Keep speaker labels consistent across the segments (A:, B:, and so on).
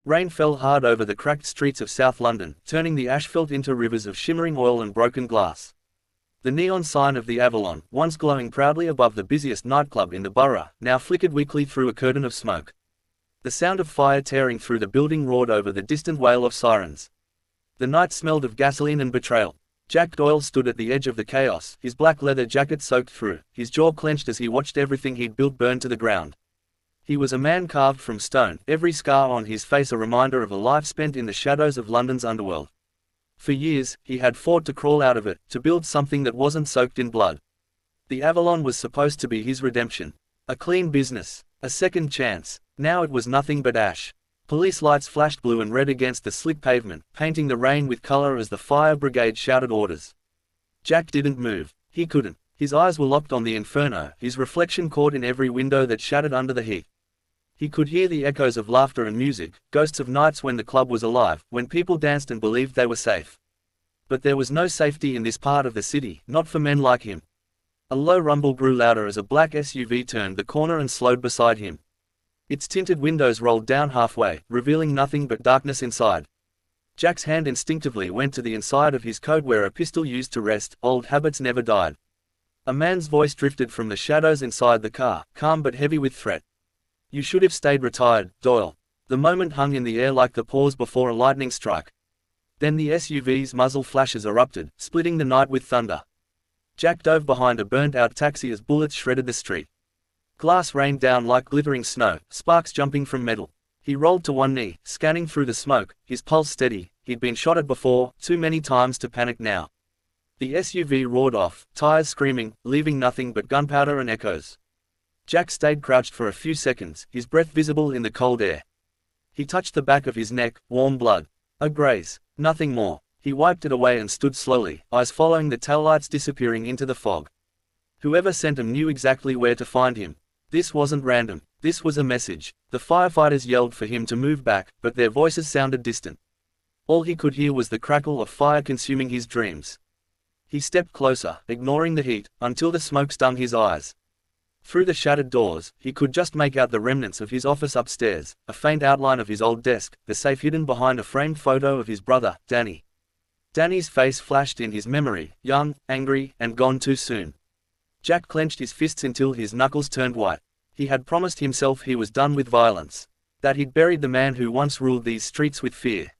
A: Rain fell hard over the cracked streets of South London, turning the asphalt into rivers of shimmering oil and broken glass. The neon sign of the Avalon, once glowing proudly above the busiest nightclub in the borough, now flickered weakly through a curtain of smoke. The sound of fire tearing through the building roared over the distant wail of sirens. The night smelled of gasoline and betrayal. Jack Doyle stood at the edge of the chaos, his black leather jacket soaked through, his jaw clenched as he watched everything he'd built burn to the ground. He was a man carved from stone, every scar on his face a reminder of a life spent in the shadows of London's underworld. For years, he had fought to crawl out of it, to build something that wasn't soaked in blood. The Avalon was supposed to be his redemption. A clean business. A second chance. Now it was nothing but ash. Police lights flashed blue and red against the slick pavement, painting the rain with color as the fire brigade shouted orders. Jack didn't move. He couldn't. His eyes were locked on the inferno, his reflection caught in every window that shattered under the heat. He could hear the echoes of laughter and music, ghosts of nights when the club was alive, when people danced and believed they were safe. But there was no safety in this part of the city, not for men like him. A low rumble grew louder as a black SUV turned the corner and slowed beside him. Its tinted windows rolled down halfway, revealing nothing but darkness inside. Jack's hand instinctively went to the inside of his coat where a pistol used to rest. Old habits never died. A man's voice drifted from the shadows inside the car, calm but heavy with threat. "You should have stayed retired, Doyle." The moment hung in the air like the pause before a lightning strike. Then the SUV's muzzle flashes erupted, splitting the night with thunder. Jack dove behind a burnt-out taxi as bullets shredded the street. Glass rained down like glittering snow, sparks jumping from metal. He rolled to one knee, scanning through the smoke, his pulse steady. He'd been shot at before, too many times to panic now. The SUV roared off, tires screaming, leaving nothing but gunpowder and echoes. Jack stayed crouched for a few seconds, his breath visible in the cold air. He touched the back of his neck, warm blood. A graze. Nothing more. He wiped it away and stood slowly, eyes following the taillights disappearing into the fog. Whoever sent him knew exactly where to find him. This wasn't random. This was a message. The firefighters yelled for him to move back, but their voices sounded distant. All he could hear was the crackle of fire consuming his dreams. He stepped closer, ignoring the heat, until the smoke stung his eyes. Through the shattered doors, he could just make out the remnants of his office upstairs, a faint outline of his old desk, the safe hidden behind a framed photo of his brother, Danny. Danny's face flashed in his memory, young, angry, and gone too soon. Jack clenched his fists until his knuckles turned white. He had promised himself he was done with violence. That he'd buried the man who once ruled these streets with fear.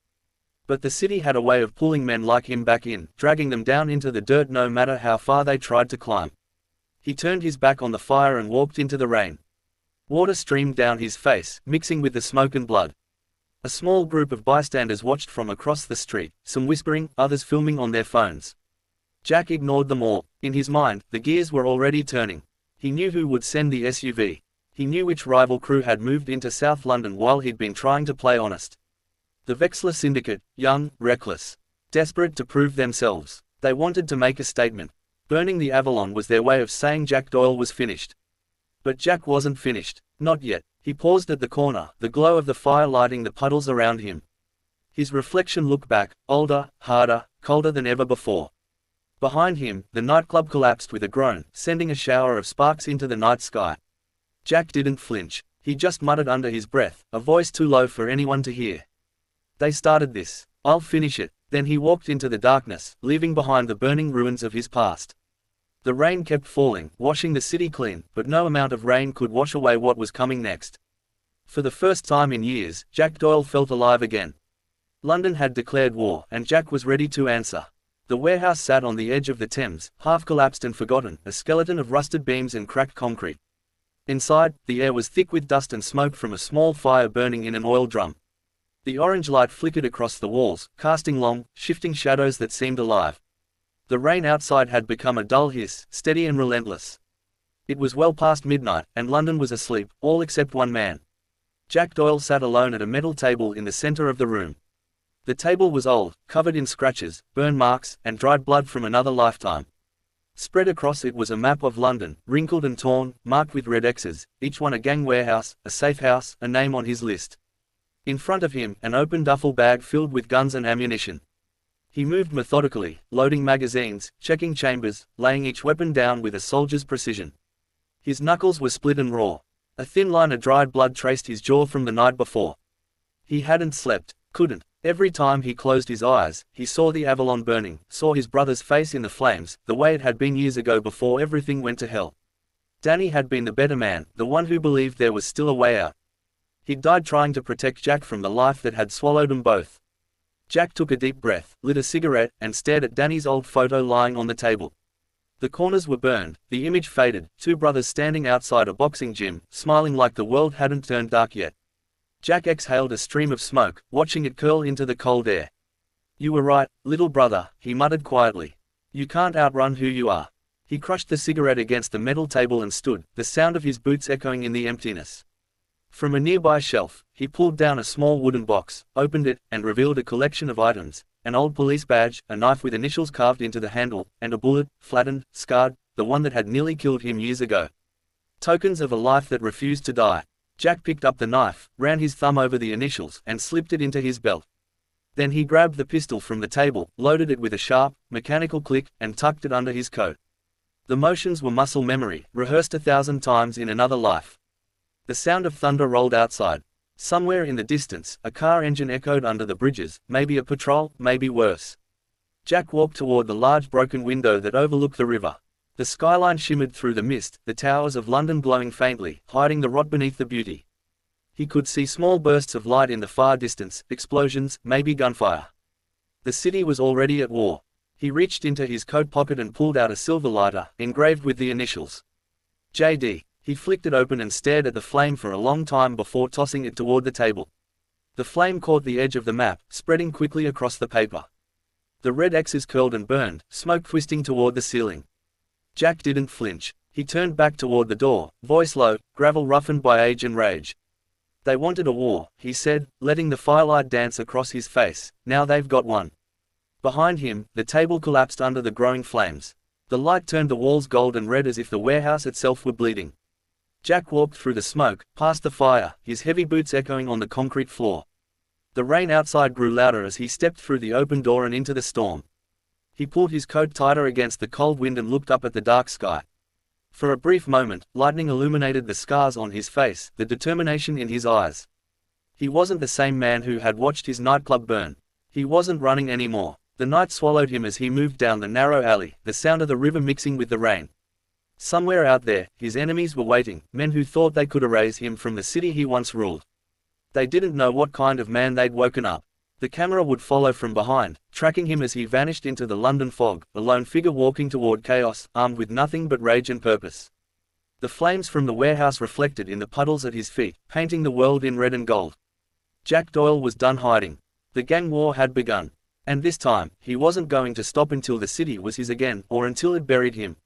A: But the city had a way of pulling men like him back in, dragging them down into the dirt no matter how far they tried to climb. He turned his back on the fire and walked into the rain. Water streamed down his face, mixing with the smoke and blood. A small group of bystanders watched from across the street, some whispering, others filming on their phones. Jack ignored them all. In his mind, the gears were already turning. He knew who would send the SUV. He knew which rival crew had moved into South London while he'd been trying to play honest. The Vexler Syndicate, young, reckless. Desperate to prove themselves. They wanted to make a statement. Burning the Avalon was their way of saying Jack Doyle was finished. But Jack wasn't finished. Not yet. He paused at the corner, the glow of the fire lighting the puddles around him. His reflection looked back, older, harder, colder than ever before. Behind him, the nightclub collapsed with a groan, sending a shower of sparks into the night sky. Jack didn't flinch. He just muttered under his breath, a voice too low for anyone to hear. "They started this. I'll finish it." Then he walked into the darkness, leaving behind the burning ruins of his past. The rain kept falling, washing the city clean, but no amount of rain could wash away what was coming next. For the first time in years, Jack Doyle felt alive again. London had declared war, and Jack was ready to answer. The warehouse sat on the edge of the Thames, half collapsed and forgotten, a skeleton of rusted beams and cracked concrete. Inside, the air was thick with dust and smoke from a small fire burning in an oil drum. The orange light flickered across the walls, casting long, shifting shadows that seemed alive. The rain outside had become a dull hiss, steady and relentless. It was well past midnight, and London was asleep, all except one man. Jack Doyle sat alone at a metal table in the center of the room. The table was old, covered in scratches, burn marks, and dried blood from another lifetime. Spread across it was a map of London, wrinkled and torn, marked with red X's, each one a gang warehouse, a safe house, a name on his list. In front of him, an open duffel bag filled with guns and ammunition. He moved methodically, loading magazines, checking chambers, laying each weapon down with a soldier's precision. His knuckles were split and raw. A thin line of dried blood traced his jaw from the night before. He hadn't slept, couldn't. Every time he closed his eyes, he saw the Avalon burning, saw his brother's face in the flames, the way it had been years ago before everything went to hell. Danny had been the better man, the one who believed there was still a way out. He'd died trying to protect Jack from the life that had swallowed them both. Jack took a deep breath, lit a cigarette, and stared at Danny's old photo lying on the table. The corners were burned, the image faded, two brothers standing outside a boxing gym, smiling like the world hadn't turned dark yet. Jack exhaled a stream of smoke, watching it curl into the cold air. "You were right, little brother," he muttered quietly. "You can't outrun who you are." He crushed the cigarette against the metal table and stood, the sound of his boots echoing in the emptiness. From a nearby shelf, he pulled down a small wooden box, opened it, and revealed a collection of items: an old police badge, a knife with initials carved into the handle, and a bullet, flattened, scarred, the one that had nearly killed him years ago. Tokens of a life that refused to die. Jack picked up the knife, ran his thumb over the initials, and slipped it into his belt. Then he grabbed the pistol from the table, loaded it with a sharp, mechanical click, and tucked it under his coat. The motions were muscle memory, rehearsed 1,000 times in another life. The sound of thunder rolled outside. Somewhere in the distance, a car engine echoed under the bridges, maybe a patrol, maybe worse. Jack walked toward the large broken window that overlooked the river. The skyline shimmered through the mist, the towers of London glowing faintly, hiding the rot beneath the beauty. He could see small bursts of light in the far distance, explosions, maybe gunfire. The city was already at war. He reached into his coat pocket and pulled out a silver lighter, engraved with the initials. JD. He flicked it open and stared at the flame for a long time before tossing it toward the table. The flame caught the edge of the map, spreading quickly across the paper. The red X's curled and burned, smoke twisting toward the ceiling. Jack didn't flinch. He turned back toward the door, voice low, gravel roughened by age and rage. "They wanted a war," he said, letting the firelight dance across his face. "Now they've got one." Behind him, the table collapsed under the growing flames. The light turned the walls gold and red as if the warehouse itself were bleeding. Jack walked through the smoke, past the fire, his heavy boots echoing on the concrete floor. The rain outside grew louder as he stepped through the open door and into the storm. He pulled his coat tighter against the cold wind and looked up at the dark sky. For a brief moment, lightning illuminated the scars on his face, the determination in his eyes. He wasn't the same man who had watched his nightclub burn. He wasn't running anymore. The night swallowed him as he moved down the narrow alley, the sound of the river mixing with the rain. Somewhere out there, his enemies were waiting, men who thought they could erase him from the city he once ruled. They didn't know what kind of man they'd woken up. The camera would follow from behind, tracking him as he vanished into the London fog, a lone figure walking toward chaos, armed with nothing but rage and purpose. The flames from the warehouse reflected in the puddles at his feet, painting the world in red and gold. Jack Doyle was done hiding. The gang war had begun. And this time, he wasn't going to stop until the city was his again, or until it buried him.